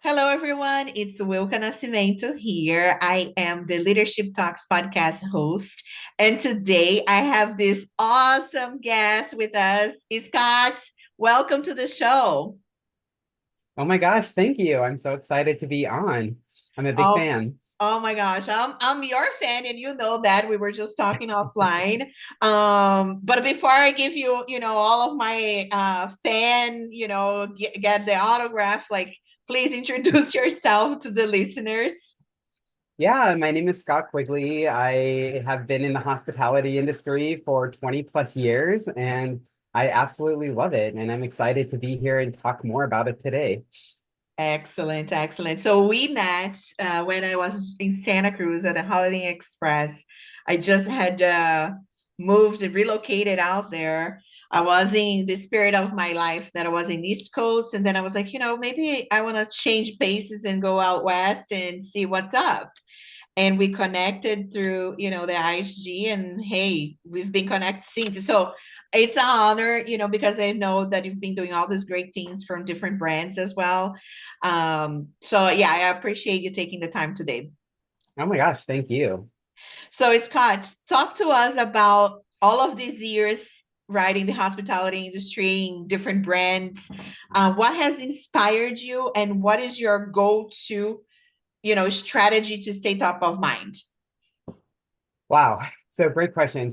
Hello, everyone. It's Wilka Nascimento here. I am the Leadership Talks podcast host. And today I have this awesome guest with us, Scott. Welcome to the show. Oh my gosh, thank you. I'm so excited to be on. I'm a big Oh, fan. oh my gosh, I'm your fan, and you know that we were just talking offline. But before I give you, all of my fan, get the autograph, like please introduce yourself to the listeners. Yeah, my name is Scott Quigley. I have been in the hospitality industry for 20 plus years, and I absolutely love it. And I'm excited to be here and talk more about it today. Excellent, excellent. So we met when I was in Santa Cruz at the Holiday Express. I just had moved and relocated out there. I was in the spirit of my life that I was in East Coast, and then I was like, maybe I want to change paces and go out west and see what's up. And we connected through the ISG, and hey, we've been connected since. So it's an honor, because I know that you've been doing all these great things from different brands as well. So yeah, I appreciate you taking the time today. Oh my gosh, thank you. So Scott, talk to us about all of these years riding the hospitality industry in different brands. What has inspired you, and what is your go-to strategy to stay top of mind? Wow. So great question.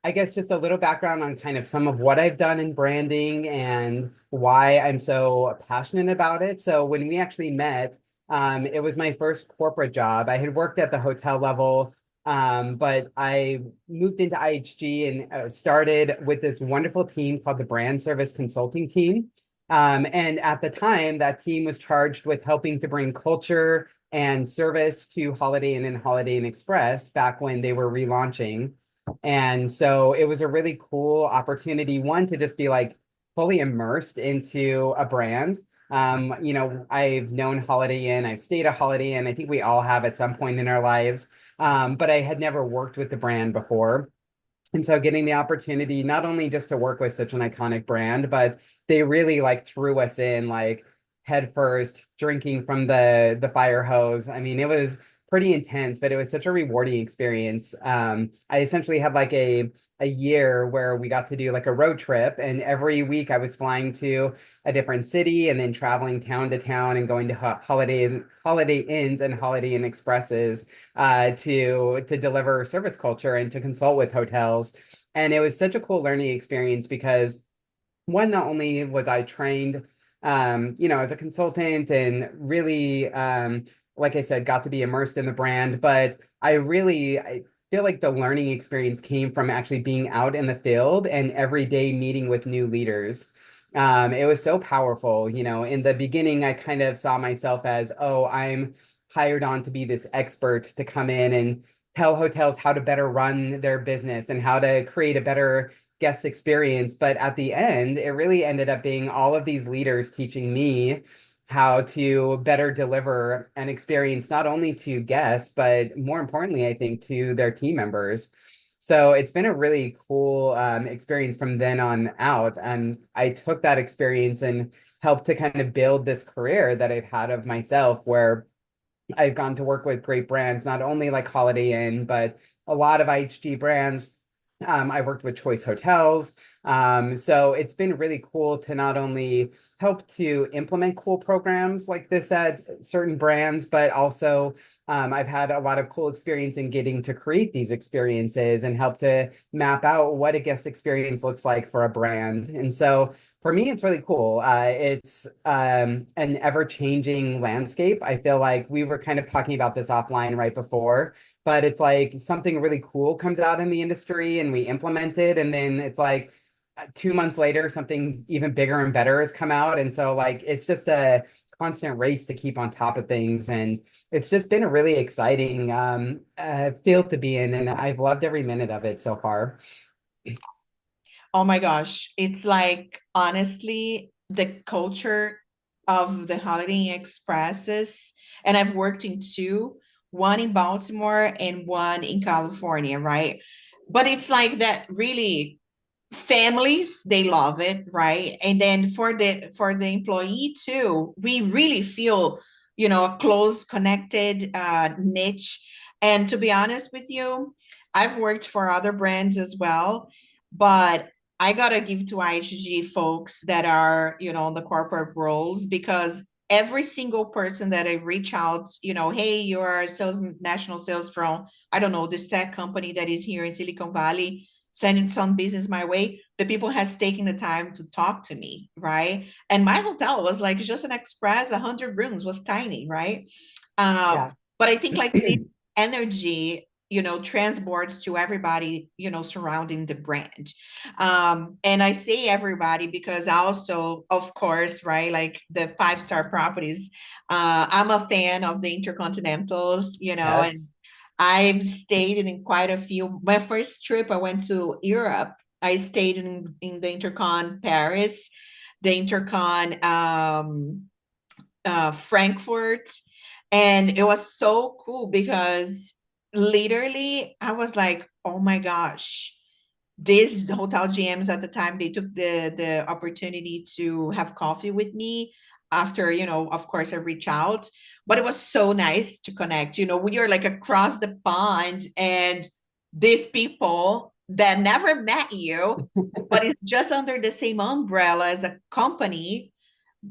I guess just a little background on kind of some of what I've done in branding and why I'm so passionate about it. So when we actually met, it was my first corporate job. I had worked at the hotel level, but I moved into IHG and started with this wonderful team called the Brand Service Consulting Team. And at the time, that team was charged with helping to bring culture and service to Holiday Inn and Holiday Inn Express back when they were relaunching. And so it was a really cool opportunity, one, to just be like fully immersed into a brand. I've known Holiday Inn, I've stayed at Holiday Inn. I think we all have at some point in our lives. But I had never worked with the brand before. And so getting the opportunity not only just to work with such an iconic brand, but they really like threw us in like head first, drinking from the fire hose. I mean, it was pretty intense, but it was such a rewarding experience. I essentially had like a year where we got to do like a road trip, and every week I was flying to a different city and then traveling town to town and going to holiday inns and holiday inn expresses to deliver service culture and to consult with hotels. And it was such a cool learning experience because one, not only was I trained, as a consultant and really, like I said, got to be immersed in the brand, but I feel like the learning experience came from actually being out in the field and every day meeting with new leaders. It was so powerful. In the beginning, I kind of saw myself as, oh, I'm hired on to be this expert to come in and tell hotels how to better run their business and how to create a better guest experience. But at the end, it really ended up being all of these leaders teaching me how to better deliver an experience, not only to guests, but more importantly, I think, to their team members. So it's been a really cool experience from then on out. And I took that experience and helped to kind of build this career that I've had of myself, where I've gone to work with great brands, not only like Holiday Inn, but a lot of IHG brands. I worked with Choice Hotels. So it's been really cool to not only help to implement cool programs like this at certain brands, but also I've had a lot of cool experience in getting to create these experiences and help to map out what a guest experience looks like for a brand. And so for me, it's really cool. It's an ever-changing landscape. I feel like we were kind of talking about this offline right before, but it's like something really cool comes out in the industry and we implement it, and then it's like 2 months later, something even bigger and better has come out. And so like it's just a constant race to keep on top of things. And it's just been a really exciting field to be in, and I've loved every minute of it so far. Oh my gosh. It's like honestly the culture of the Holiday Inn Expresses, and I've worked in two, one in Baltimore and one in California, right? But it's like that really. families, they love it, right? And then for the employee too, we really feel, a close connected niche. And to be honest with you, I've worked for other brands as well, but I gotta give to IHG folks that are, in the corporate roles, because every single person that I reach out, hey, you're a sales national sales from, I don't know, this tech company that is here in Silicon Valley, sending some business my way, the people has taken the time to talk to me, right? And my hotel was like just an express, 100 rooms, was tiny, right? uh, Yeah. but I think like this energy, transports to everybody, surrounding the brand. And I say everybody because also, of course, right, like the five-star properties, I'm a fan of the Intercontinentals, and Yes. I've stayed in quite a few. My first trip, I went to Europe. I stayed in the Intercon Paris, the Intercon Frankfurt, and it was so cool because literally I was like, oh my gosh, these hotel GMs at the time, they took the opportunity to have coffee with me after, of course I reach out, but it was so nice to connect. We are like across the pond, and these people that never met you, but it's just under the same umbrella as a company,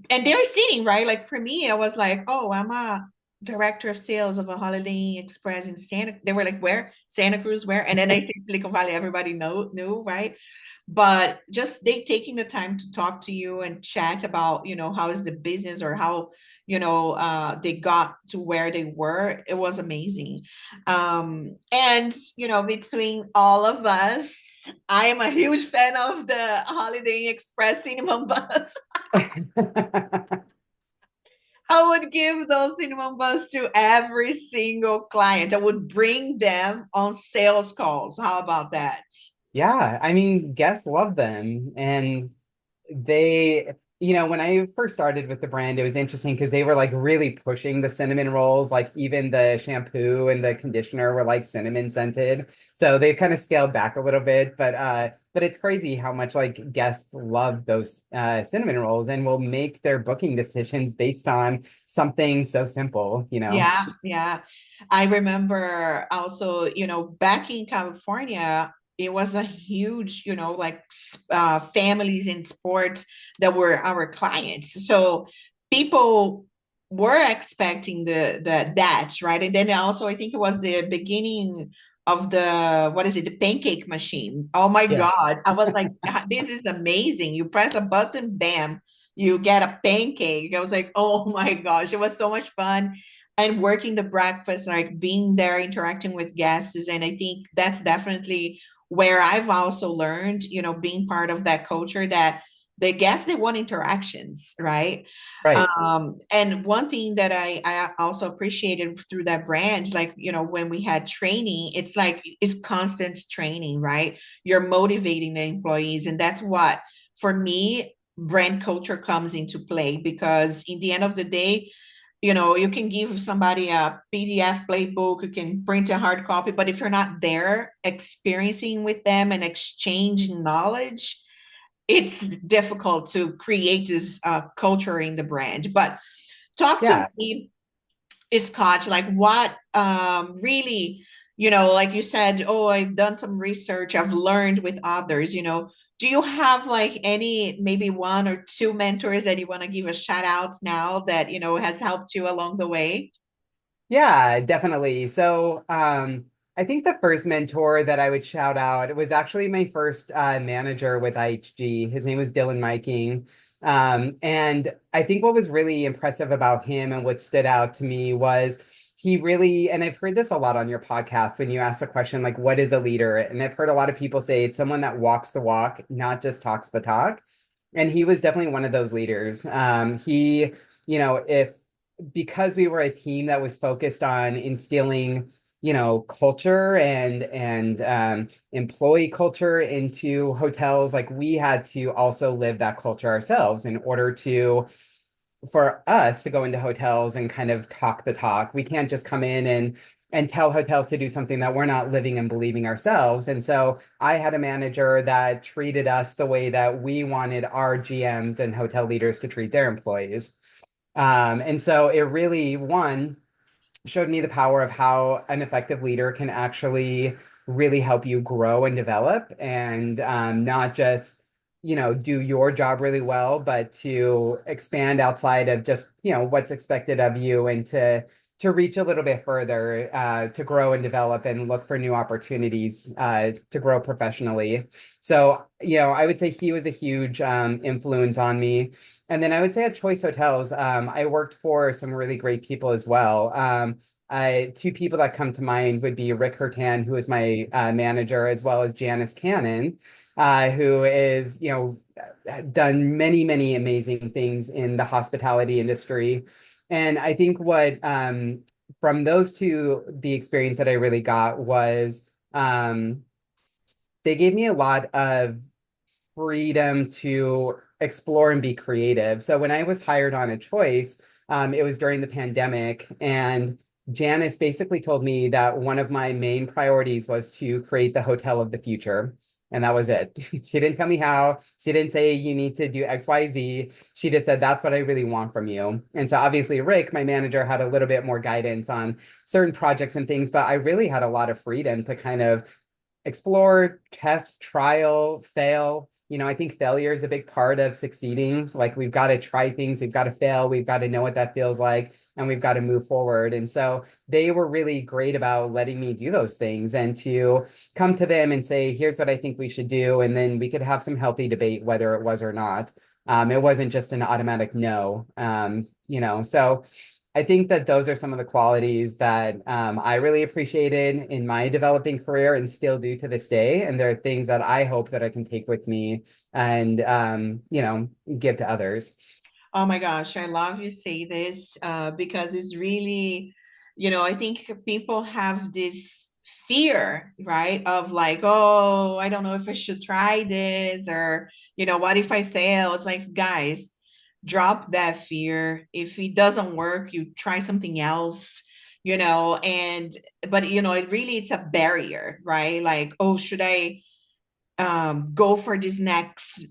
and they're sitting, right? Like for me, I was like, oh, I'm a director of sales of a Holiday Inn Express in Santa. They were like, where? Santa Cruz, where? And then I think Silicon Valley, everybody knew, right? But just they taking the time to talk to you and chat about, how is the business, or how, they got to where they were. It was amazing. And, between all of us, I am a huge fan of the Holiday Inn Express Cinema Bus. I would give those cinnamon buns to every single client. I would bring them on sales calls. How about that? Yeah, I mean, guests love them. And they, when I first started with the brand, it was interesting because they were like really pushing the cinnamon rolls. Like even the shampoo and the conditioner were like cinnamon scented. So they've kind of scaled back a little bit, but it's crazy how much like guests love those cinnamon rolls and will make their booking decisions based on something so simple. Yeah, yeah. I remember also, back in California, it was a huge, like families in sports that were our clients. So people were expecting the that, right? And then also, I think it was the beginning of the, what is it, the pancake machine. Oh my Yes. God. I was like, "Ah, this is amazing. You press a button, bam, you get a pancake." I was like, oh my gosh, it was so much fun, and working the breakfast, like being there, interacting with guests. And I think that's definitely where I've also learned, being part of that culture, that the guests, they want interactions, right? Right. And one thing that I also appreciated through that brand, like, when we had training, it's like it's constant training, right? You're motivating the employees. And that's what, for me, brand culture comes into play, because in the end of the day, you can give somebody a PDF playbook, you can print a hard copy, but if you're not there experiencing with them and exchanging knowledge, it's difficult to create this culture in the brand. But talk to Yeah. me, Scotch, like what really, like you said, oh, I've done some research, I've learned with others, do you have like any, maybe one or two mentors that you want to give a shout out now that, has helped you along the way? Yeah, definitely. So, I think the first mentor that I would shout out, it was actually my first manager with IHG. His name was Dylan Miking. And I think what was really impressive about him and what stood out to me was he really, and I've heard this a lot on your podcast when you ask the question, like, what is a leader? And I've heard a lot of people say it's someone that walks the walk, not just talks the talk. And he was definitely one of those leaders. If because we were a team that was focused on instilling, culture and employee culture into hotels, like we had to also live that culture ourselves in order to for us to go into hotels and kind of talk the talk. We can't just come in and and tell hotels to do something that we're not living and believing ourselves. And so I had a manager that treated us the way that we wanted our GMs and hotel leaders to treat their employees. And so it really, one, showed me the power of how an effective leader can actually really help you grow and develop and not just do your job really well, but to expand outside of just what's expected of you and to reach a little bit further, to grow and develop and look for new opportunities to grow professionally. So I would say he was a huge influence on me. And then I would say at Choice Hotels, I worked for some really great people as well. Two people that come to mind would be Rick Hurtan, who is my manager, as well as Janice Cannon, who is, done many, many amazing things in the hospitality industry. And I think what from those two, the experience that I really got was they gave me a lot of freedom to explore and be creative. So when I was hired on a choice, it was during the pandemic, and Janice basically told me that one of my main priorities was to create the hotel of the future. And that was it. She didn't tell me how. She didn't say you need to do X, Y, Z. She just said, that's what I really want from you. And so obviously, Rick, my manager, had a little bit more guidance on certain projects and things, but I really had a lot of freedom to kind of explore, test, trial, fail. I think failure is a big part of succeeding. Like we've got to try things, we've got to fail, we've got to know what that feels like, and we've got to move forward. And so they were really great about letting me do those things and to come to them and say, here's what I think we should do. And then we could have some healthy debate whether it was or not. It wasn't just an automatic no. So I think that those are some of the qualities that I really appreciated in my developing career and still do to this day. And there are things that I hope that I can take with me and, give to others. Oh my gosh, I love you say this because it's really, I think people have this fear, right? Of like, oh, I don't know if I should try this or, what if I fail? It's like, guys, drop that fear. If it doesn't work, you try something else, and, but, it really, it's a barrier, right? Like, oh, should I? Go for this next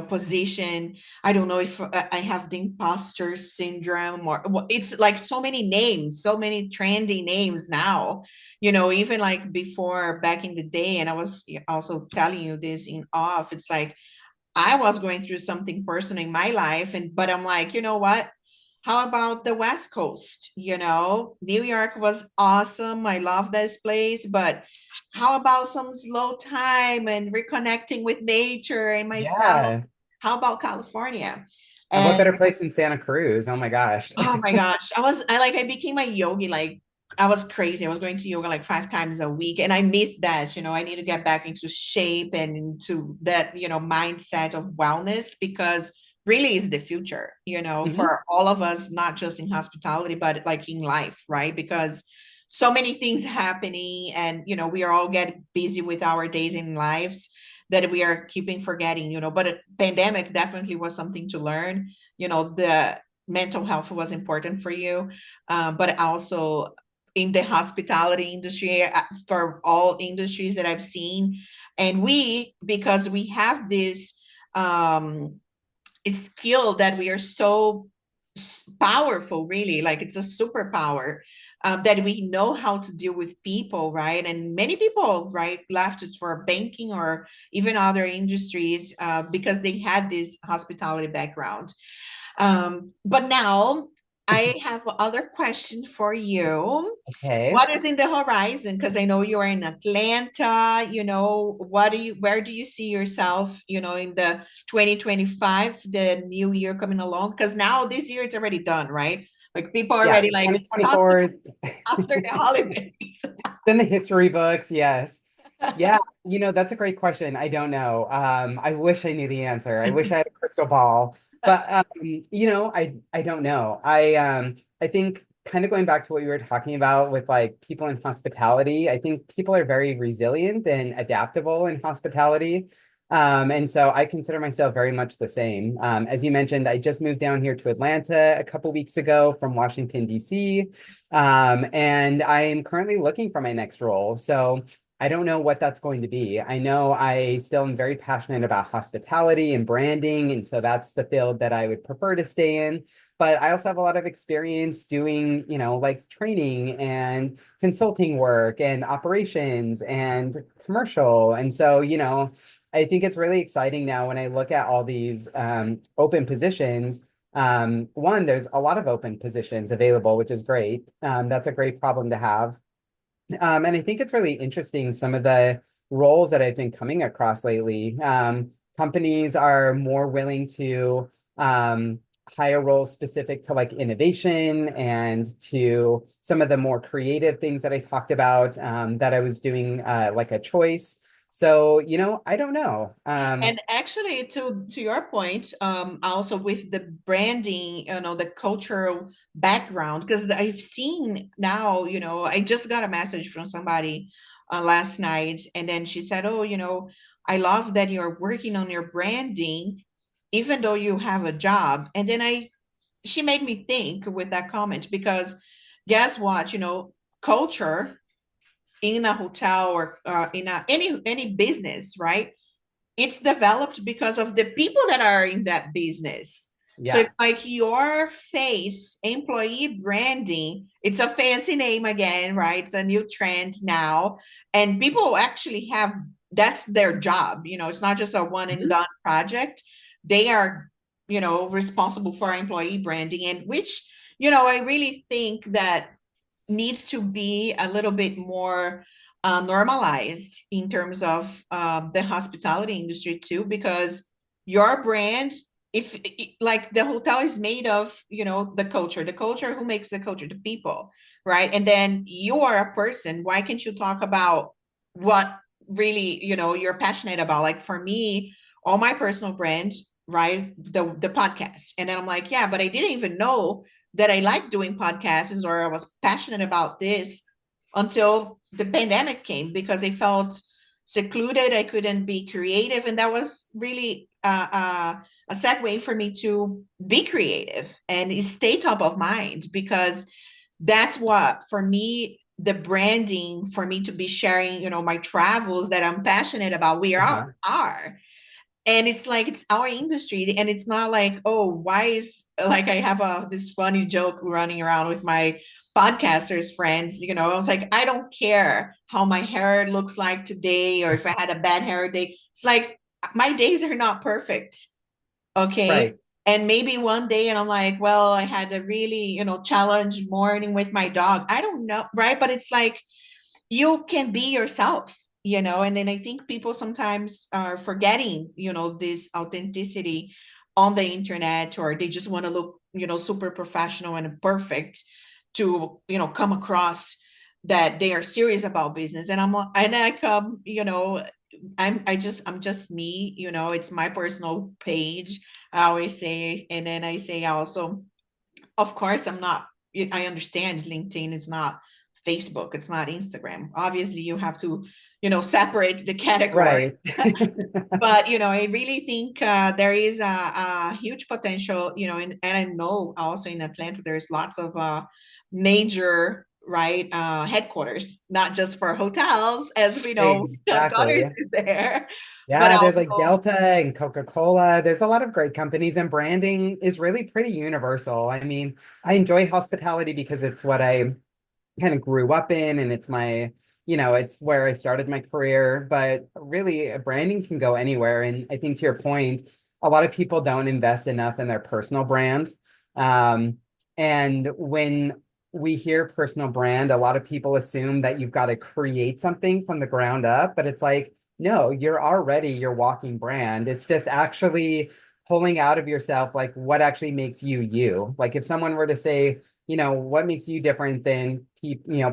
position. I don't know if I have the imposter syndrome or well, it's like so many names, so many trendy names now, even like before back in the day. And I was also telling you this in off, it's like I was going through something personal in my life, and but I'm like, you know what, how about the West Coast? New York was awesome. I love this place, but how about some slow time and reconnecting with nature and myself? Yeah. How about California? And what And better place than Santa Cruz? Oh my gosh. oh my gosh, I became a yogi. Like I was crazy. I was going to yoga like 5 times a week, and I missed that. I need to get back into shape and into that, mindset of wellness because really is the future, Mhm. for all of us, not just in hospitality, but like in life, right? Because so many things happening, and we are all getting busy with our days in lives that we are keeping forgetting, but a pandemic definitely was something to learn. The mental health was important for you, but also in the hospitality industry, for all industries that I've seen. And because we have this um, skill that we are so powerful, really, like it's a superpower. That we know how to deal with people, right? And many people, right, left it for banking or even other industries because they had this hospitality background. But now I have other question for you. Okay. What is in the horizon? Because I know you are in Atlanta. Where do you see yourself, in the 2025, the new year coming along? Because now this year it's already done, right? Like people are Yeah, already like done 2024, after the holidays. in the history books, yes. Yeah, that's a great question. I don't know. I wish I knew the answer. I wish I had a crystal ball. But I don't know. I think kind of going back to what you were talking about with like people in hospitality, I think people are very resilient and adaptable in hospitality. And so I consider myself very much the same. As you mentioned, I just moved down here to Atlanta a couple weeks ago from Washington, D.C. And I am currently looking for my next role. So I don't know what that's going to be. I know I still am very passionate about hospitality and branding. And so that's the field that I would prefer to stay in. But I also have a lot of experience doing, like training and consulting work and operations and commercial. And so, I think it's really exciting now when I look at all these open positions. One, there's a lot of open positions available, which is great. That's a great problem to have. And I think it's really interesting some of the roles that I've been coming across lately. Companies are more willing to hire roles specific to like innovation and to some of the more creative things that I talked about that I was doing like a choice. So, I don't know. And actually, to your point, also with the branding, the cultural background, because I've seen now, I just got a message from somebody last night, and then she said, "Oh, I love that you're working on your branding, even though you have a job." And then she made me think with that comment because guess what, culture in a hotel or in any business, right? It's developed because of the people that are in that business. So Yeah. it's like your face, employee branding, it's a fancy name again, right? It's a new trend now. And people actually have that's their job. It's not just a one and Mhm. done project. They are, responsible for employee branding, and which, I really think that needs to be a little bit more normalized in terms of the hospitality industry too, because your brand, if like the hotel is made of, the culture, who makes the culture? The people, right? And then you are a person. Why can't you talk about what really, you're passionate about? Like for me, all my personal brand, right? The podcast. And then I'm like, yeah, but I didn't even know that I like doing podcasts or I was passionate about this until the pandemic came because I felt secluded. I couldn't be creative. And that was really a segue for me to be creative and stay top of mind because that's what, for me, the branding for me to be sharing, my travels that I'm passionate about, we are Uh-huh. are. And it's like it's our industry, and it's not like, oh, why is like I have this funny joke running around with my podcasters friends. I was like, I don't care how my hair looks like today, or if I had a bad hair day. It's like my days are not perfect, okay? Right. And maybe one day, and I'm like, well, I had a really, challenge morning with my dog. I don't know, right? But it's like you can be yourself, and then I think people sometimes are forgetting, this authenticity on the internet, or they just want to look, super professional and perfect to, come across that they are serious about business. And and I come, I'm just me, it's my personal page, I always say. And then I say also, of course, I'm not, I understand LinkedIn is not Facebook, it's not Instagram. Obviously, you have to, separate the category. Right. But, I really think there is a huge potential, and I know also in Atlanta, there's lots of major, right, headquarters, not just for hotels, as we know, Connors Exactly. is there, but Yeah, there's like also, Delta and Coca-Cola. There's a lot of great companies, and branding is really pretty universal. I mean, I enjoy hospitality because it's what I kind of grew up in, and it's it's where I started my career. But really, branding can go anywhere. And I think to your point, a lot of people don't invest enough in their personal brand. Um, and when we hear personal brand, a lot of people assume that you've got to create something from the ground up, but it's like, no, you're already your walking brand. It's just actually pulling out of yourself like what actually makes you you. Like if someone were to say, what makes you different than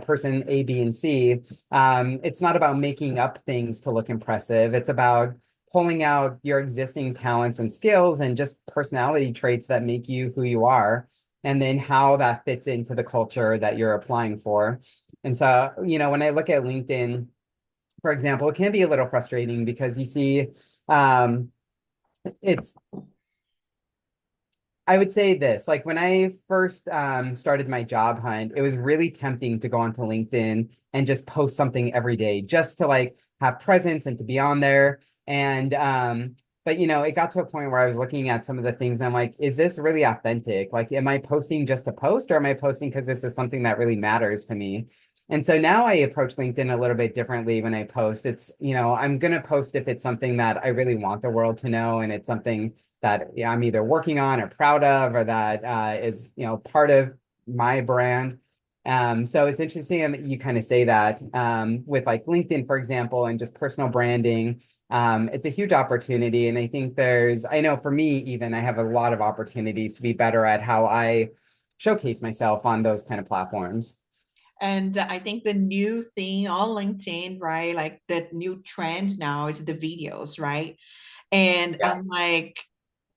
person A, B, and C? It's not about making up things to look impressive. It's about pulling out your existing talents and skills and just personality traits that make you who you are, and then how that fits into the culture that you're applying for. And so, when I look at LinkedIn, for example, it can be a little frustrating because you see Um, it's I would say this, like when I first started my job hunt, it was really tempting to go onto LinkedIn and just post something every day just to like have presence and to be on there. And but it got to a point where I was looking at some of the things and I'm like, is this really authentic? Like, am I posting just to post or am I posting because this is something that really matters to me? And so now I approach LinkedIn a little bit differently when I post. I'm gonna post if it's something that I really want the world to know and it's something that I'm either working on or proud of, or that is part of my brand. So it's interesting that you kind of say that with like LinkedIn, for example, and just personal branding. It's a huge opportunity, and I think I know for me, even I have a lot of opportunities to be better at how I showcase myself on those kind of platforms. And I think the new thing on LinkedIn, right? Like the new trend now is the videos, right? And Yeah, I'm like,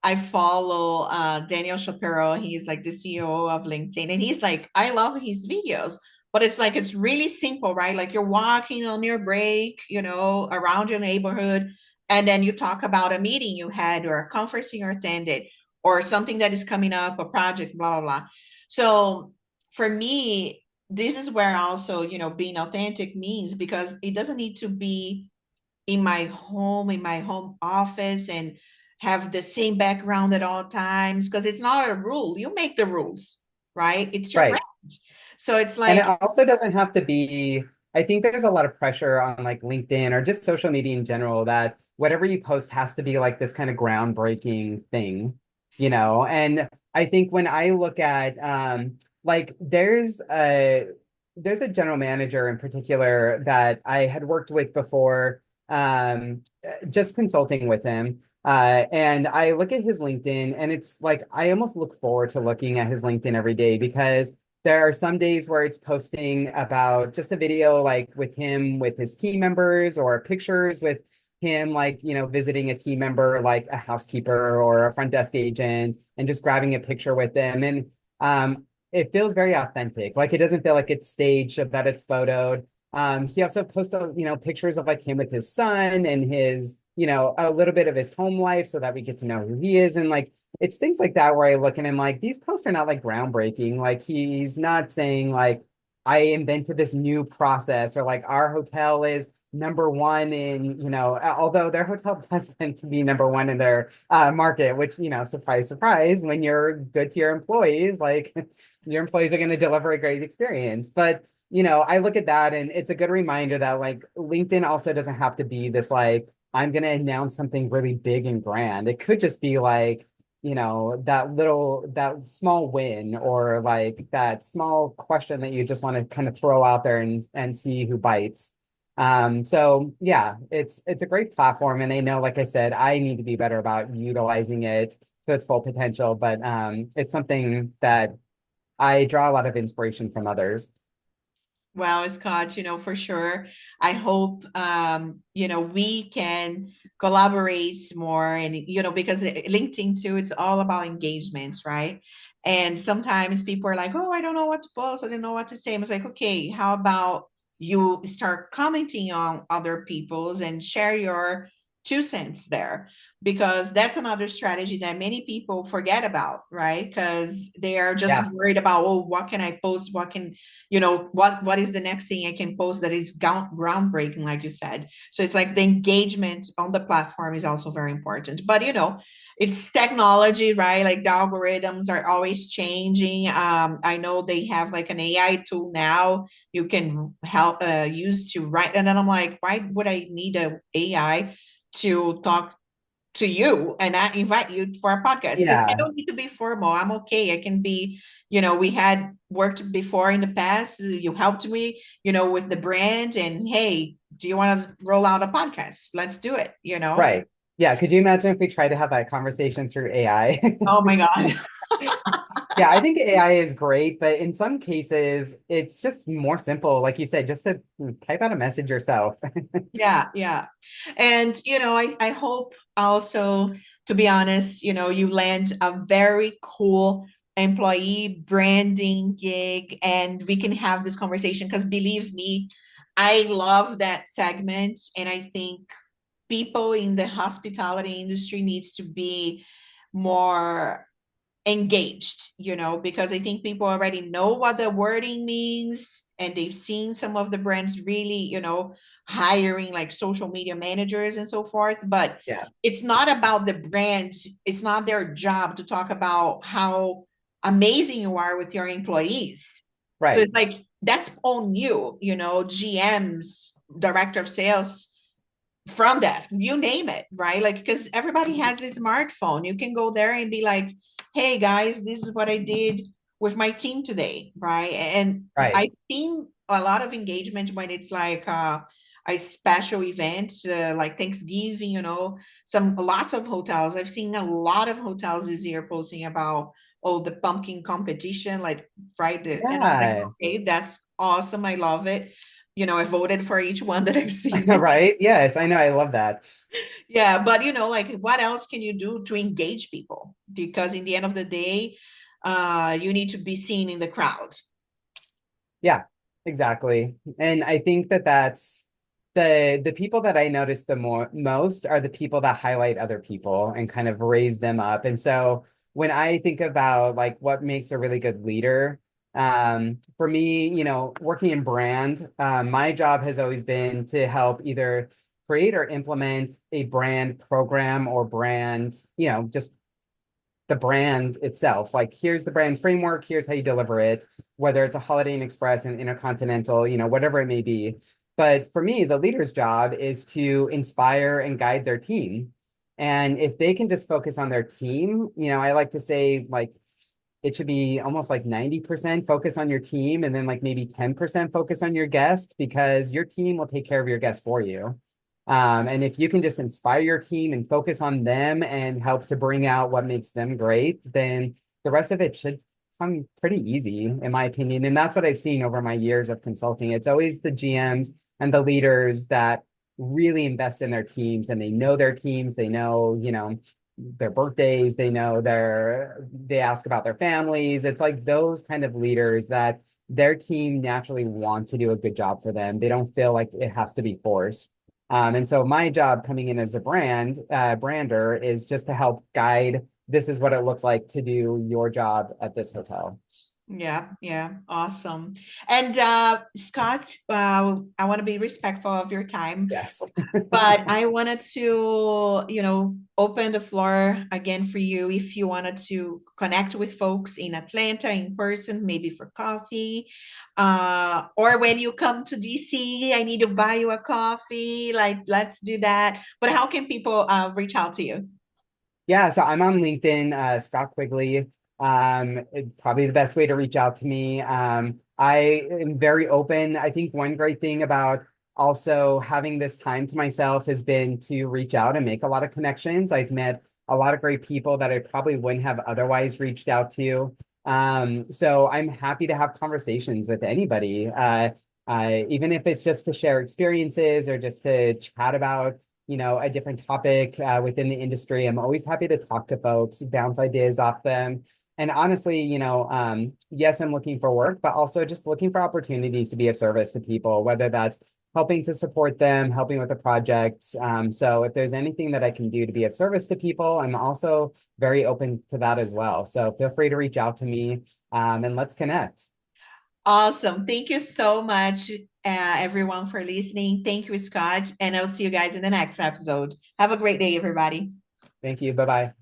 I follow Daniel Shapiro. He's like the CEO of LinkedIn. And he's like, I love his videos, but it's like, it's really simple, right? Like you're walking on your break, around your neighborhood, and then you talk about a meeting you had or a conference you attended or something that is coming up, a project, blah, blah, blah. So for me, this is where also, being authentic means because it doesn't need to be in my home office and have the same background at all times because it's not a rule. You make the rules, right? It's your brand. right. So it's And like, it also doesn't have to be, I think there's a lot of pressure on like LinkedIn or just social media in general that whatever you post has to be like this kind of groundbreaking thing. And I think when I look at like there's a general manager in particular that I had worked with before, just consulting with him. And I look at his LinkedIn and it's like I almost look forward to looking at his LinkedIn every day because there are some days where it's posting about just a video like with him with his team members or pictures with him like visiting a team member like a housekeeper or a front desk agent and just grabbing a picture with them. And it feels very authentic. Like it doesn't feel like it's staged or that it's photoed. He also posted pictures of like him with his son and his a little bit of his home life so that we get to know who he is. And like it's things like that where I look and I'm like, these posts are not like groundbreaking. Like he's not saying like I invented this new process or like our hotel is number one in, although their hotel does tend to be number one in their market, which, surprise, surprise, when you're good to your employees, like your employees are going to deliver a great experience. But, I look at that and it's a good reminder that like LinkedIn also doesn't have to be this like, I'm going to announce something really big and grand. It could just be like, that small win or like that small question that you just want to kind of throw out there and see who bites. So yeah, it's a great platform. And I know, like I said, I need to be better about utilizing it to its full potential, but it's something that I draw a lot of inspiration from others. well, Scott, for sure. I hope, we can collaborate more and, because LinkedIn too, it's all about engagements, right? And sometimes people are like, oh, I don't know what to post. I don't know what to say. I was like, okay, how about you start commenting on other people's and share your 2 cents there? Because that's another strategy that many people forget about, right? Because they are just Yeah, worried about, oh, what can I post? What is the next thing I can post that is groundbreaking, like you said. So it's like the engagement on the platform is also very important. But it's technology, right? Like the algorithms are always changing. I know they have like an AI tool now you can help use to write, and then I'm like, why would I need a AI to talk to you and I invite you for a podcast because I yeah, don't need to be formal. I'm okay. I can be, we had worked before in the past. You helped me, with the brand and hey, do you want to roll out a podcast? Let's do it. right. Yeah, could you imagine if we tried to have that conversation through AI? Oh my God. Yeah, I think AI is great, but in some cases, it's just more simple, like you said, just to type out a message yourself. Yeah, yeah. And I hope also, to be honest, you land a very cool employee branding gig and we can have this conversation because believe me, I love that segment and I think people in the hospitality industry needs to be more engaged, because I think people already know what the wording means and they've seen some of the brands really, hiring like social media managers and so forth. But Yeah. it's not about the brands, it's not their job to talk about how amazing you are with your employees. So Right. it's like that's on you, GMs, director of sales, front desk, you name it, right? Like, because everybody has a smartphone. You can go there and be like, hey guys, this is what I did with my team today, right? And Right. I've seen a lot of engagement when it's like a special event, like Thanksgiving, lots of hotels. I've seen a lot of hotels this year posting about, oh, the pumpkin competition, like, right? And I'm like, Yeah. okay, that's awesome. I love it. I voted for each one that I've seen. Right. Yes, I know. I love that. Yeah, but like what else can you do to engage people? Because in the end of the day, you need to be seen in the crowd. Yeah, exactly. And I think that that's the people that I notice the most are the people that highlight other people and kind of raise them up. And so when I think about like what makes a really good leader, for me, working in brand, my job has always been to help either create or implement a brand program or brand, just the brand itself. Like, here's the brand framework, here's how you deliver it, whether it's a Holiday Inn Express and InterContinental, whatever it may be. But for me, the leader's job is to inspire and guide their team. And if they can just focus on their team, I like to say, like, it should be almost like 90% focus on your team and then like maybe 10% focus on your guest because your team will take care of your guest for you. And if you can just inspire your team and focus on them and help to bring out what makes them great, then the rest of it should come pretty easy, in my opinion. And that's what I've seen over my years of consulting. It's always the GMs and the leaders that really invest in their teams and they know their teams, they know, their birthdays, they ask about their families. It's like those kind of leaders that their team naturally want to do a good job for them. They don't feel like it has to be forced. And so my job coming in as a brander is just to help guide. This is what it looks like to do your job at this hotel. Yeah, yeah, awesome. And Scott, I want to be respectful of your time. Yes. But I wanted to, open the floor again for you if you wanted to connect with folks in Atlanta in person, maybe for coffee, or when you come to DC, I need to buy you a coffee. Like, let's do that. But how can people reach out to you? Yeah, so I'm on LinkedIn, Scott Quigley. Probably the best way to reach out to me. I am very open. I think one great thing about also having this time to myself has been to reach out and make a lot of connections. I've met a lot of great people that I probably wouldn't have otherwise reached out to. So I'm happy to have conversations with anybody, even if it's just to share experiences or just to chat about a different topic within the industry. I'm always happy to talk to folks, bounce ideas off them. And honestly, yes, I'm looking for work, but also just looking for opportunities to be of service to people, whether that's helping to support them, helping with a project. So if there's anything that I can do to be of service to people, I'm also very open to that as well. So feel free to reach out to me and let's connect. Awesome. Thank you so much, everyone, for listening. Thank you, Scott. And I'll see you guys in the next episode. Have a great day, everybody. Thank you. Bye bye.